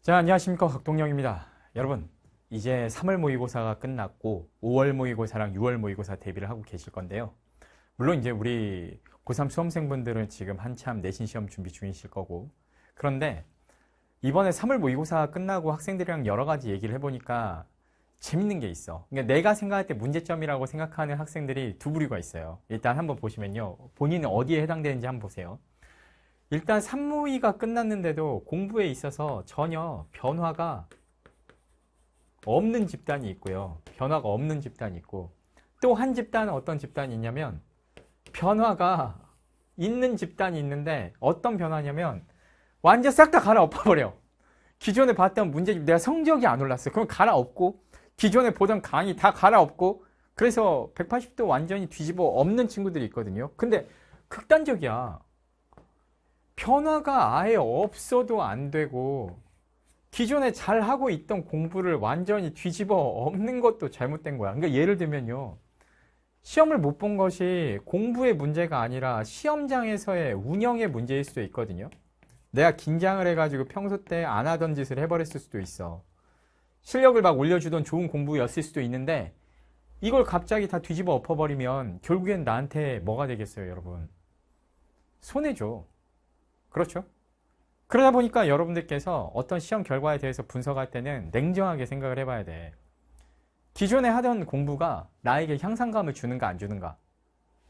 자, 안녕하십니까. 박동영입니다. 여러분, 이제 3월 모의고사가 끝났고 5월 모의고사랑 6월 모의고사 대비를 하고 계실 건데요. 물론 이제 우리 고3 수험생분들은 지금 한참 내신 시험 준비 중이실 거고, 그런데 이번에 3월 모의고사 끝나고 학생들이랑 여러 가지 얘기를 해보니까 재밌는 게 있어. 그러니까 내가 생각할 때 문제점이라고 생각하는 학생들이 두 부류가 있어요. 일단 한번 보시면요, 본인은 어디에 해당되는지 한번 보세요. 일단 산모의가 끝났는데도 공부에 있어서 전혀 변화가 없는 집단이 있고요. 변화가 없는 집단이 있고, 또 한 집단은 어떤 집단이 있냐면 변화가 있는 집단이 있는데, 어떤 변화냐면 완전 싹 다 갈아엎어버려. 기존에 봤던 문제집, 내가 성적이 안 올랐어. 그럼 갈아엎고, 기존에 보던 강의 다 갈아엎고, 그래서 180도 완전히 뒤집어 엎는 친구들이 있거든요. 근데 극단적이야. 변화가 아예 없어도 안 되고, 기존에 잘하고 있던 공부를 완전히 뒤집어 엎는 것도 잘못된 거야. 그러니까 예를 들면요, 시험을 못 본 것이 공부의 문제가 아니라 시험장에서의 운영의 문제일 수도 있거든요. 내가 긴장을 해가지고 평소 때 안 하던 짓을 해버렸을 수도 있어. 실력을 막 올려주던 좋은 공부였을 수도 있는데, 이걸 갑자기 다 뒤집어 엎어버리면 결국엔 나한테 뭐가 되겠어요, 여러분? 손해죠. 그렇죠? 그러다 보니까 여러분들께서 어떤 시험 결과에 대해서 분석할 때는 냉정하게 생각을 해봐야 돼. 기존에 하던 공부가 나에게 향상감을 주는가 안 주는가.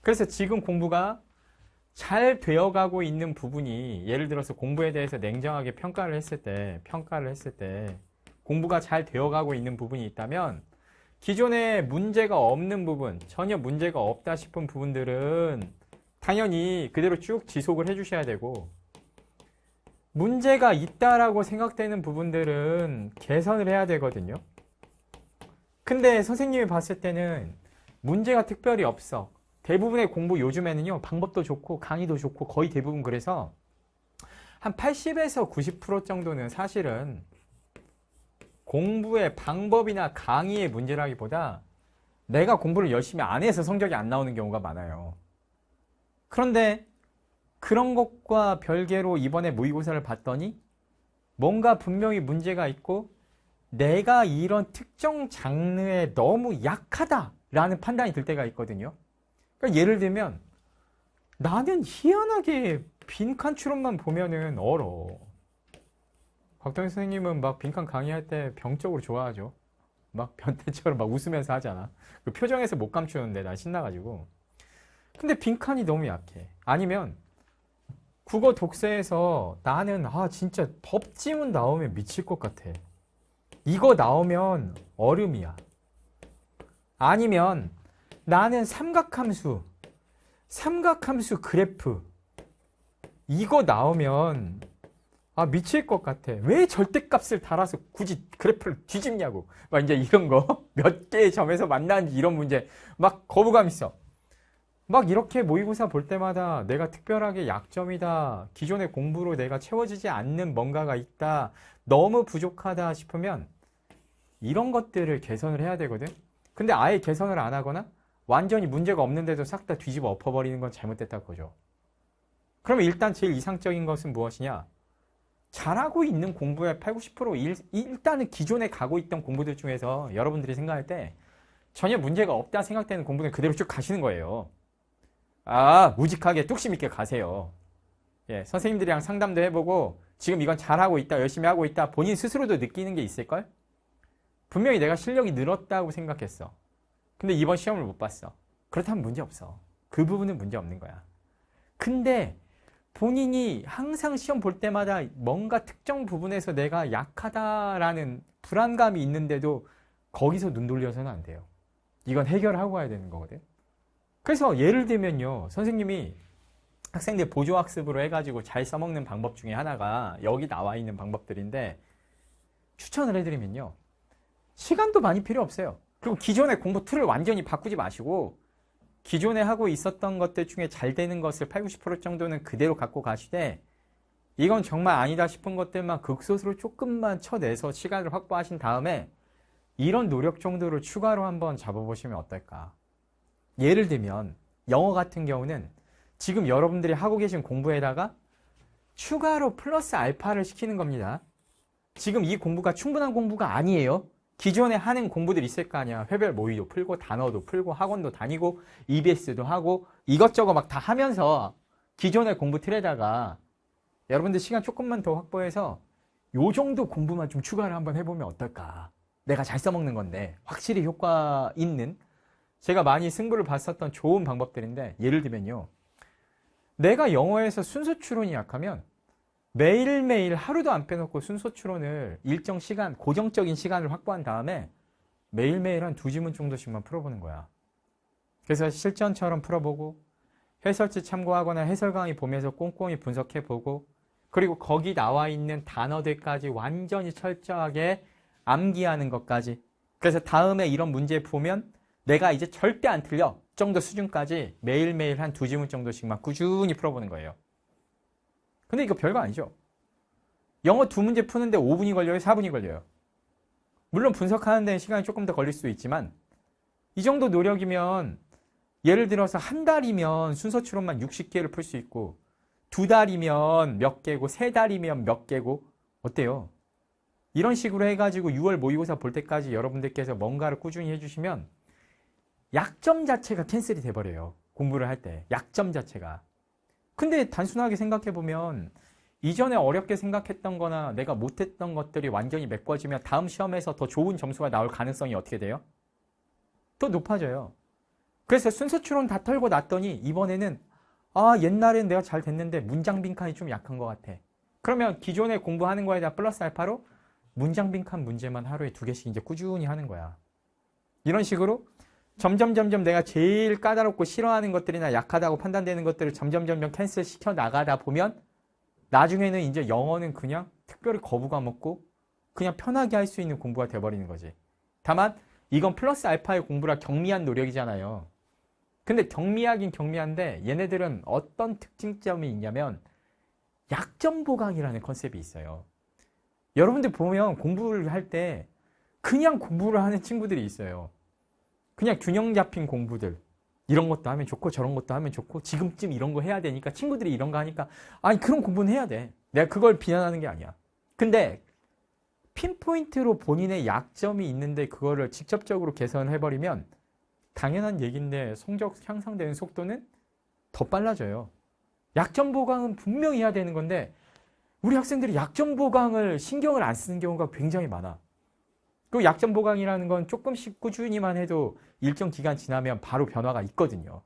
그래서 지금 공부가 잘 되어가고 있는 부분이, 예를 들어서 공부에 대해서 냉정하게 평가를 했을 때 공부가 잘 되어가고 있는 부분이 있다면, 기존에 문제가 없는 부분, 전혀 문제가 없다 싶은 부분들은 당연히 그대로 쭉 지속을 해주셔야 되고, 문제가 있다라고 생각되는 부분들은 개선을 해야 되거든요. 근데 선생님이 봤을 때는 문제가 특별히 없어. 대부분의 공부 요즘에는요, 방법도 좋고 강의도 좋고 거의 대부분, 그래서 한 80에서 90% 정도는 사실은 공부의 방법이나 강의의 문제라기보다 내가 공부를 열심히 안 해서 성적이 안 나오는 경우가 많아요. 그런데 그런 것과 별개로 이번에 모의고사를 봤더니 뭔가 분명히 문제가 있고, 내가 이런 특정 장르에 너무 약하다라는 판단이 들 때가 있거든요. 그러니까 예를 들면 나는 희한하게 빈칸 추론만 보면은 얼어. 곽동현 선생님은 막 빈칸 강의할 때 병적으로 좋아하죠. 막 변태처럼 막 웃으면서 하잖아. 그 표정에서 못 감추는데 난 신나가지고. 근데 빈칸이 너무 약해. 아니면 국어 독서에서 나는 진짜 법지문 나오면 미칠 것 같아. 이거 나오면 얼음이야. 아니면 나는 삼각함수 그래프 이거 나오면 미칠 것 같아. 왜 절대값을 달아서 굳이 그래프를 뒤집냐고. 막 이제 이런 거 몇 개의 점에서 만나는지 이런 문제 막 거부감 있어. 막 이렇게 모의고사 볼 때마다 내가 특별하게 약점이다, 기존의 공부로 내가 채워지지 않는 뭔가가 있다, 너무 부족하다 싶으면 이런 것들을 개선을 해야 되거든. 근데 아예 개선을 안 하거나 완전히 문제가 없는데도 싹 다 뒤집어 엎어버리는 건 잘못됐다는 거죠. 그러면 일단 제일 이상적인 것은 무엇이냐? 잘하고 있는 공부의 8, 90% 일단은 기존에 가고 있던 공부들 중에서 여러분들이 생각할 때 전혀 문제가 없다 생각되는 공부는 그대로 쭉 가시는 거예요. 무직하게 뚝심 있게 가세요. 예, 선생님들이랑 상담도 해보고 지금 이건 잘하고 있다, 열심히 하고 있다, 본인 스스로도 느끼는 게 있을걸? 분명히 내가 실력이 늘었다고 생각했어. 근데 이번 시험을 못 봤어. 그렇다면 문제 없어. 그 부분은 문제 없는 거야. 근데 본인이 항상 시험 볼 때마다 뭔가 특정 부분에서 내가 약하다라는 불안감이 있는데도 거기서 눈 돌려서는 안 돼요. 이건 해결하고 가야 되는 거거든. 그래서 예를 들면요, 선생님이 학생들 보조학습으로 해가지고 잘 써먹는 방법 중에 하나가 여기 나와 있는 방법들인데, 추천을 해드리면요, 시간도 많이 필요 없어요. 그리고 기존의 공부 틀을 완전히 바꾸지 마시고 기존에 하고 있었던 것들 중에 잘 되는 것을 8, 90% 정도는 그대로 갖고 가시되, 이건 정말 아니다 싶은 것들만 극소수로 조금만 쳐내서 시간을 확보하신 다음에 이런 노력 정도를 추가로 한번 잡아보시면 어떨까. 예를 들면 영어 같은 경우는 지금 여러분들이 하고 계신 공부에다가 추가로 플러스 알파를 시키는 겁니다. 지금 이 공부가 충분한 공부가 아니에요. 기존에 하는 공부들 있을 거 아니야. 회별 모의도 풀고 단어도 풀고 학원도 다니고 EBS도 하고 이것저것 막 다 하면서 기존의 공부 틀에다가 여러분들 시간 조금만 더 확보해서 요 정도 공부만 좀 추가를 한번 해보면 어떨까. 내가 잘 써먹는 건데 확실히 효과 있는 제가 많이 승부를 봤었던 좋은 방법들인데 예를 들면요. 내가 영어에서 순서 추론이 약하면 매일매일 하루도 안 빼놓고 순서 추론을 일정 시간, 고정적인 시간을 확보한 다음에 매일매일 한 2지문 정도씩만 풀어보는 거야. 그래서 실전처럼 풀어보고 해설지 참고하거나 해설 강의 보면서 꼼꼼히 분석해보고 그리고 거기 나와 있는 단어들까지 완전히 철저하게 암기하는 것까지. 그래서 다음에 이런 문제 보면 내가 이제 절대 안 틀려 정도 수준까지 매일매일 한 2지문 정도씩만 꾸준히 풀어보는 거예요. 근데 이거 별거 아니죠. 영어 2문제 푸는데 5분이 걸려요? 4분이 걸려요? 물론 분석하는 데는 시간이 조금 더 걸릴 수도 있지만 이 정도 노력이면 예를 들어서 한 달이면 순서 추론만 60개를 풀 수 있고 2달이면 몇 개고 3달이면 몇 개고 어때요? 이런 식으로 해가지고 6월 모의고사 볼 때까지 여러분들께서 뭔가를 꾸준히 해주시면 약점 자체가 캔슬이 돼버려요. 공부를 할 때. 약점 자체가. 근데 단순하게 생각해보면 이전에 어렵게 생각했던 거나 내가 못했던 것들이 완전히 메꿔지면 다음 시험에서 더 좋은 점수가 나올 가능성이 어떻게 돼요? 더 높아져요. 그래서 순서 추론 다 털고 났더니 이번에는 옛날엔 내가 잘 됐는데 문장 빈칸이 좀 약한 것 같아. 그러면 기존에 공부하는 거에다 플러스 알파로 문장 빈칸 문제만 하루에 2개씩 이제 꾸준히 하는 거야. 이런 식으로 점점 내가 제일 까다롭고 싫어하는 것들이나 약하다고 판단되는 것들을 점점 캔슬 시켜 나가다 보면 나중에는 이제 영어는 그냥 특별히 거부감 없고 그냥 편하게 할 수 있는 공부가 돼버리는 거지. 다만 이건 플러스 알파의 공부라 경미한 노력이잖아요. 근데 경미하긴 경미한데 얘네들은 어떤 특징점이 있냐면 약점 보강이라는 컨셉이 있어요. 여러분들 보면 공부를 할 때 그냥 공부를 하는 친구들이 있어요. 그냥 균형 잡힌 공부들. 이런 것도 하면 좋고 저런 것도 하면 좋고 지금쯤 이런 거 해야 되니까 친구들이 이런 거 하니까 아니 그런 공부는 해야 돼. 내가 그걸 비난하는 게 아니야. 근데 핀포인트로 본인의 약점이 있는데 그거를 직접적으로 개선해버리면 당연한 얘기인데 성적 향상되는 속도는 더 빨라져요. 약점 보강은 분명히 해야 되는 건데 우리 학생들이 약점 보강을 신경을 안 쓰는 경우가 굉장히 많아. 그 약점 보강이라는 건 조금씩 꾸준히만 해도 일정 기간 지나면 바로 변화가 있거든요.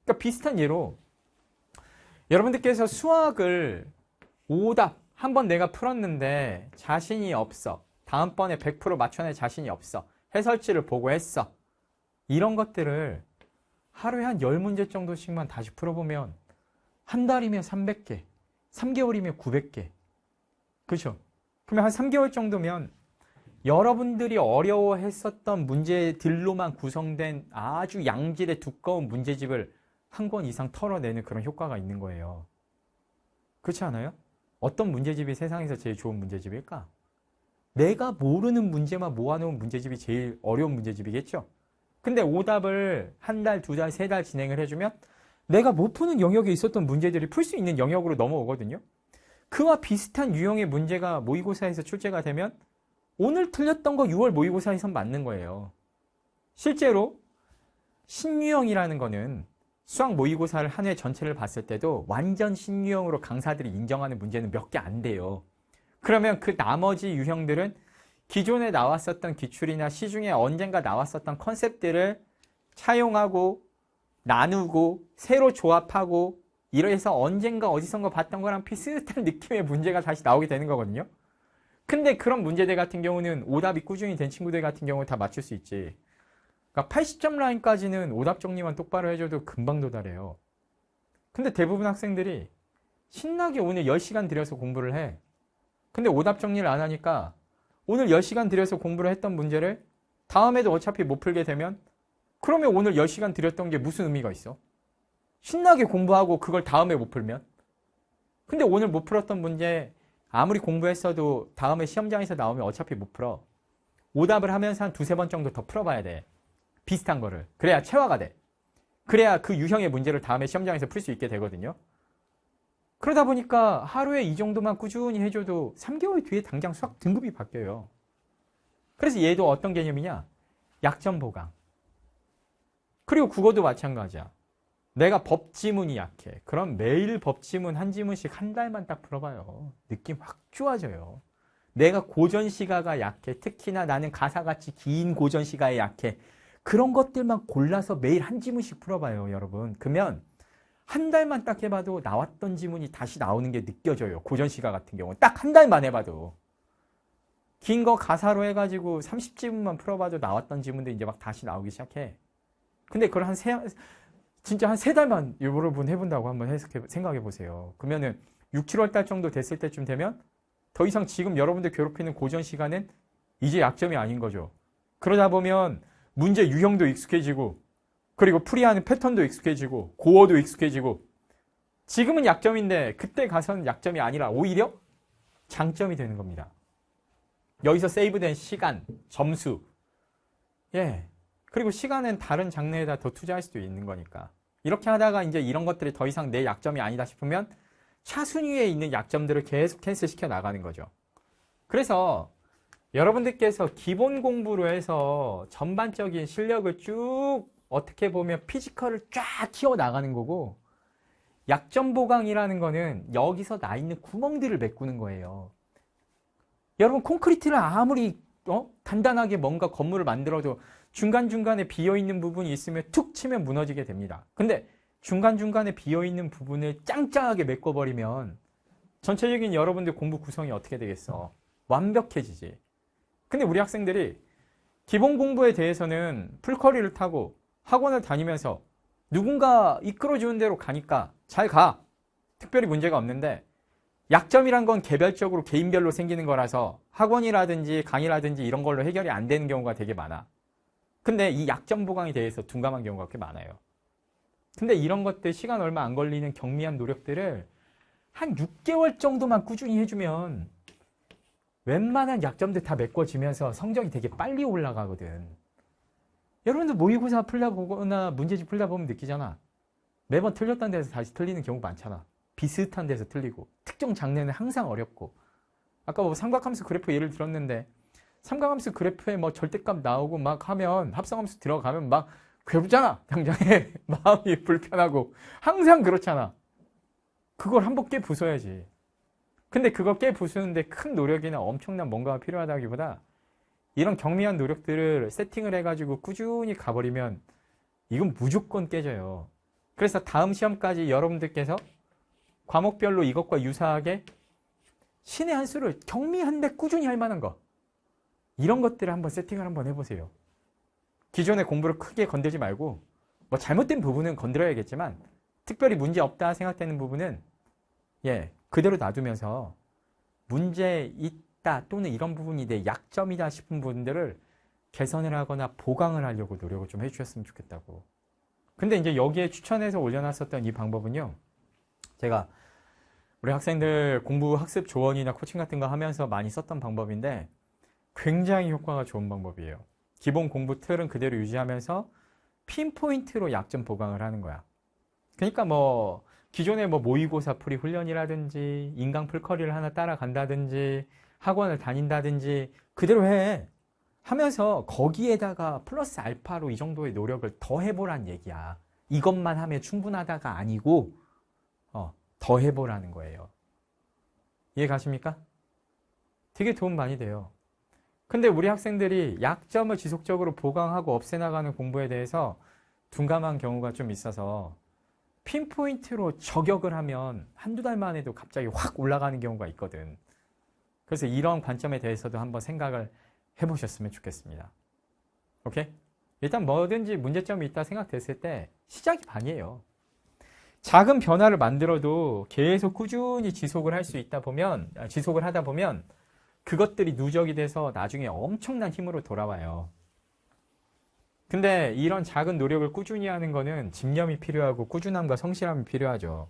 그러니까 비슷한 예로 여러분들께서 수학을 오답 한번 내가 풀었는데 자신이 없어. 다음번에 100% 맞춰낼 자신이 없어. 해설지를 보고 했어. 이런 것들을 하루에 한 10문제 정도씩만 다시 풀어보면 한 달이면 300개, 3개월이면 900개. 그렇죠? 그러면 한 3개월 정도면 여러분들이 어려워했었던 문제들로만 구성된 아주 양질의 두꺼운 문제집을 한 권 이상 털어내는 그런 효과가 있는 거예요. 그렇지 않아요? 어떤 문제집이 세상에서 제일 좋은 문제집일까? 내가 모르는 문제만 모아놓은 문제집이 제일 어려운 문제집이겠죠? 근데 오답을 한 달, 2달, 3달 진행을 해주면 내가 못 푸는 영역에 있었던 문제들이 풀 수 있는 영역으로 넘어오거든요. 그와 비슷한 유형의 문제가 모의고사에서 출제가 되면 오늘 틀렸던 거 6월 모의고사에선 맞는 거예요. 실제로 신유형이라는 거는 수학 모의고사를 한 해 전체를 봤을 때도 완전 신유형으로 강사들이 인정하는 문제는 몇 개 안 돼요. 그러면 그 나머지 유형들은 기존에 나왔었던 기출이나 시중에 언젠가 나왔었던 컨셉들을 차용하고 나누고 새로 조합하고 이래서 언젠가 어디선가 봤던 거랑 비슷한 느낌의 문제가 다시 나오게 되는 거거든요. 근데 그런 문제들 같은 경우는 오답이 꾸준히 된 친구들 같은 경우는 다 맞출 수 있지. 그러니까 80점 라인까지는 오답 정리만 똑바로 해줘도 금방 도달해요. 근데 대부분 학생들이 신나게 오늘 10시간 들여서 공부를 해. 근데 오답 정리를 안 하니까 오늘 10시간 들여서 공부를 했던 문제를 다음에도 어차피 못 풀게 되면 그러면 오늘 10시간 들였던 게 무슨 의미가 있어? 신나게 공부하고 그걸 다음에 못 풀면? 근데 오늘 못 풀었던 문제 아무리 공부했어도 다음에 시험장에서 나오면 어차피 못 풀어. 오답을 하면서 한 2-3번 정도 더 풀어봐야 돼. 비슷한 거를. 그래야 체화가 돼. 그래야 그 유형의 문제를 다음에 시험장에서 풀 수 있게 되거든요. 그러다 보니까 하루에 이 정도만 꾸준히 해줘도 3개월 뒤에 당장 수학 등급이 바뀌어요. 그래서 얘도 어떤 개념이냐? 약점 보강. 그리고 국어도 마찬가지야. 내가 법지문이 약해. 그럼 매일 법지문 한 지문씩 한 달만 딱 풀어봐요. 느낌 확 좋아져요. 내가 고전시가가 약해. 특히나 나는 가사같이 긴 고전시가에 약해. 그런 것들만 골라서 매일 한 지문씩 풀어봐요, 여러분. 그러면 한 달만 딱 해봐도 나왔던 지문이 다시 나오는 게 느껴져요. 고전시가 같은 경우는. 딱 한 달만 해봐도. 긴 거 가사로 해가지고 30지문만 풀어봐도 나왔던 지문도 이제 막 다시 나오기 시작해. 근데 그걸 진짜 한 3달만 여러분 해본다고 한번 생각해 보세요. 그러면은 6, 7월 달 정도 됐을 때쯤 되면 더 이상 지금 여러분들 괴롭히는 고전 시간은 이제 약점이 아닌 거죠. 그러다 보면 문제 유형도 익숙해지고 그리고 풀이하는 패턴도 익숙해지고 고어도 익숙해지고 지금은 약점인데 그때 가서는 약점이 아니라 오히려 장점이 되는 겁니다. 여기서 세이브된 시간, 점수, 그리고 시간은 다른 장르에다 더 투자할 수도 있는 거니까. 이렇게 하다가 이제 이런 것들이 더 이상 내 약점이 아니다 싶으면 차순위에 있는 약점들을 계속 캔슬시켜 나가는 거죠. 그래서 여러분들께서 기본 공부로 해서 전반적인 실력을 쭉 어떻게 보면 피지컬을 쫙 키워 나가는 거고 약점 보강이라는 거는 여기서 나 있는 구멍들을 메꾸는 거예요. 여러분 콘크리트를 아무리 단단하게 뭔가 건물을 만들어도 중간중간에 비어있는 부분이 있으면 툭 치면 무너지게 됩니다. 근데 중간중간에 비어있는 부분을 짱짱하게 메꿔버리면 전체적인 여러분들 공부 구성이 어떻게 되겠어? 완벽해지지. 근데 우리 학생들이 기본 공부에 대해서는 풀커리를 타고 학원을 다니면서 누군가 이끌어주는 대로 가니까 잘 가. 특별히 문제가 없는데 약점이란 건 개별적으로 개인별로 생기는 거라서 학원이라든지 강의라든지 이런 걸로 해결이 안 되는 경우가 되게 많아. 근데 이 약점 보강에 대해서 둔감한 경우가 꽤 많아요. 근데 이런 것들 시간 얼마 안 걸리는 경미한 노력들을 한 6개월 정도만 꾸준히 해주면 웬만한 약점들 다 메꿔지면서 성적이 되게 빨리 올라가거든. 여러분들 모의고사 풀다 보거나 문제집 풀다 보면 느끼잖아. 매번 틀렸던 데서 다시 틀리는 경우 많잖아. 비슷한 데서 틀리고 특정 장르는 항상 어렵고 아까 뭐 삼각함수 그래프 예를 들었는데 삼각함수 그래프에 뭐 절대값 나오고 막 하면 합성함수 들어가면 막 괴롭잖아. 당장에 마음이 불편하고 항상 그렇잖아. 그걸 한번 깨 부숴야지. 근데 그거 깨 부수는데 큰 노력이나 엄청난 뭔가가 필요하다기보다 이런 경미한 노력들을 세팅을 해가지고 꾸준히 가버리면 이건 무조건 깨져요. 그래서 다음 시험까지 여러분들께서 과목별로 이것과 유사하게 신의 한 수를 경미한데 꾸준히 할 만한 거 이런 것들을 한번 세팅을 한번 해보세요. 기존의 공부를 크게 건들지 말고 뭐 잘못된 부분은 건드려야겠지만 특별히 문제 없다 생각되는 부분은 그대로 놔두면서 문제 있다 또는 이런 부분이 내 약점이다 싶은 부분들을 개선을 하거나 보강을 하려고 노력을 좀 해주셨으면 좋겠다고. 근데 이제 여기에 추천해서 올려놨었던 이 방법은요. 제가 우리 학생들 공부 학습 조언이나 코칭 같은 거 하면서 많이 썼던 방법인데 굉장히 효과가 좋은 방법이에요. 기본 공부 틀은 그대로 유지하면서 핀포인트로 약점 보강을 하는 거야. 그러니까 뭐 기존에 뭐 모의고사 풀이 훈련이라든지 인강 풀커리를 하나 따라간다든지 학원을 다닌다든지 그대로 해. 하면서 거기에다가 플러스 알파로 이 정도의 노력을 더 해보란 얘기야. 이것만 하면 충분하다가 아니고 더 해보라는 거예요. 이해 가십니까? 되게 도움 많이 돼요. 근데 우리 학생들이 약점을 지속적으로 보강하고 없애나가는 공부에 대해서 둔감한 경우가 좀 있어서 핀포인트로 저격을 하면 한두 달만 해도 갑자기 확 올라가는 경우가 있거든. 그래서 이런 관점에 대해서도 한번 생각을 해보셨으면 좋겠습니다. 오케이? 일단 뭐든지 문제점이 있다 생각됐을 때 시작이 반이에요. 작은 변화를 만들어도 계속 꾸준히 지속을 하다 보면 그것들이 누적이 돼서 나중에 엄청난 힘으로 돌아와요. 근데 이런 작은 노력을 꾸준히 하는 거는 집념이 필요하고 꾸준함과 성실함이 필요하죠.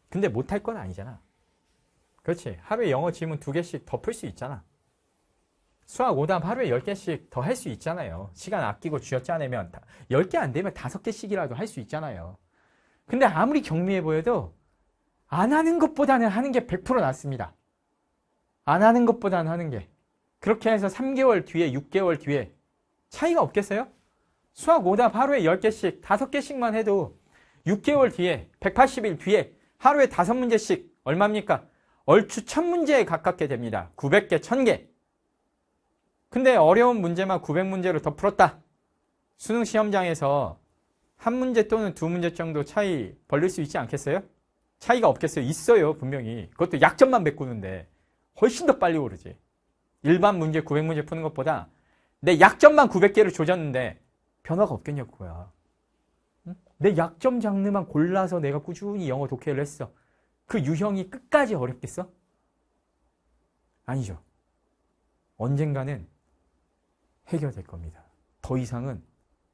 근데 못할 건 아니잖아. 그렇지. 하루에 영어 지문 2개씩 더 풀 수 있잖아. 수학 오답 하루에 10개씩 더 할 수 있잖아요. 시간 아끼고 쥐어짜내면 10개 안 되면 5개씩이라도 할 수 있잖아요. 근데 아무리 경미해 보여도 안 하는 것보다는 하는 게 100% 낫습니다. 안 하는 것보다는 하는 게. 그렇게 해서 3개월 뒤에, 6개월 뒤에 차이가 없겠어요? 수학 오답 하루에 10개씩, 5개씩만 해도 6개월 뒤에, 180일 뒤에 하루에 5문제씩 얼마입니까? 얼추 1000문제에 가깝게 됩니다. 900개, 1000개. 근데 어려운 문제만 900문제로 더 풀었다. 수능 시험장에서 한 문제 또는 두 문제 정도 차이 벌릴 수 있지 않겠어요? 차이가 없겠어요? 있어요, 분명히. 그것도 약점만 메꾸는데 훨씬 더 빨리 오르지. 일반 문제 900문제 푸는 것보다 내 약점만 900개를 조졌는데 변화가 없겠냐고요. 응? 내 약점 장르만 골라서 내가 꾸준히 영어 독해를 했어. 그 유형이 끝까지 어렵겠어? 아니죠. 언젠가는 해결될 겁니다. 더 이상은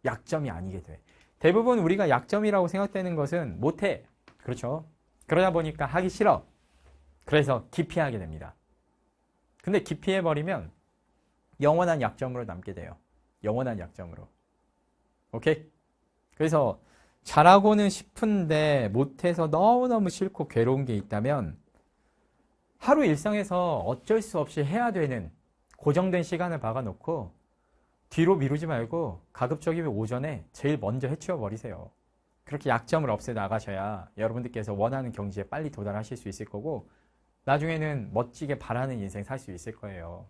약점이 아니게 돼. 대부분 우리가 약점이라고 생각되는 것은 못해. 그렇죠? 그러다 보니까 하기 싫어. 그래서 기피하게 됩니다. 근데 기피해버리면 영원한 약점으로 남게 돼요. 영원한 약점으로. 오케이? 그래서 잘하고는 싶은데 못해서 너무너무 싫고 괴로운 게 있다면 하루 일상에서 어쩔 수 없이 해야 되는 고정된 시간을 박아놓고 뒤로 미루지 말고 가급적이면 오전에 제일 먼저 해치워버리세요. 그렇게 약점을 없애 나가셔야 여러분들께서 원하는 경지에 빨리 도달하실 수 있을 거고 나중에는 멋지게 바라는 인생 살 수 있을 거예요.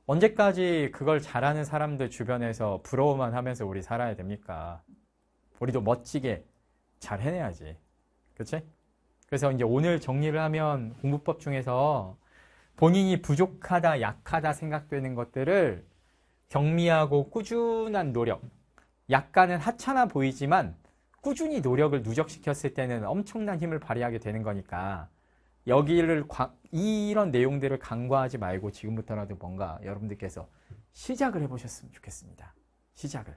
언제까지 그걸 잘하는 사람들 주변에서 부러워만 하면서 우리 살아야 됩니까? 우리도 멋지게 잘 해내야지. 그치? 그래서 이제 오늘 정리를 하면 공부법 중에서 본인이 부족하다, 약하다 생각되는 것들을 경미하고 꾸준한 노력, 약간은 하찮아 보이지만 꾸준히 노력을 누적시켰을 때는 엄청난 힘을 발휘하게 되는 거니까 여기를 이런 내용들을 간과하지 말고 지금부터라도 뭔가 여러분들께서 시작을 해보셨으면 좋겠습니다. 시작을.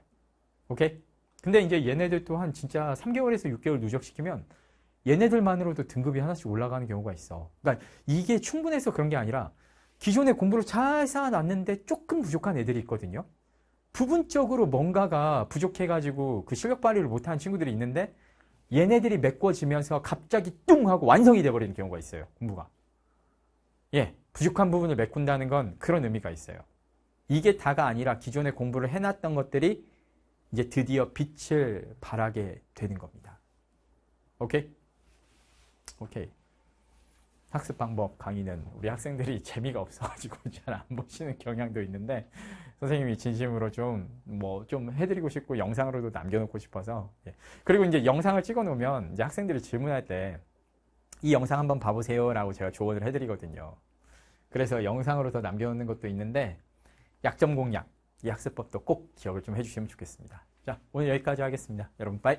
오케이? 근데 이제 얘네들 또한 진짜 3개월에서 6개월 누적시키면 얘네들만으로도 등급이 하나씩 올라가는 경우가 있어. 그러니까 이게 충분해서 그런 게 아니라 기존에 공부를 잘 쌓아놨는데 조금 부족한 애들이 있거든요. 부분적으로 뭔가가 부족해가지고 그 실력 발휘를 못하는 친구들이 있는데 얘네들이 메꿔지면서 갑자기 뚱 하고 완성이 돼버리는 경우가 있어요. 공부가. 예, 부족한 부분을 메꾼다는 건 그런 의미가 있어요. 이게 다가 아니라 기존에 공부를 해놨던 것들이 이제 드디어 빛을 발하게 되는 겁니다. 오케이? 오케이. 학습 방법 강의는 우리 학생들이 재미가 없어가지고 잘 안 보시는 경향도 있는데 선생님이 진심으로 좀 해드리고 싶고 영상으로도 남겨놓고 싶어서. 예. 그리고 이제 영상을 찍어 놓으면 이제 학생들이 질문할 때 이 영상 한번 봐보세요 라고 제가 조언을 해드리거든요. 그래서 영상으로 더 남겨놓는 것도 있는데 약점 공략, 이 학습법도 꼭 기억을 좀 해주시면 좋겠습니다. 자, 오늘 여기까지 하겠습니다. 여러분 빠이.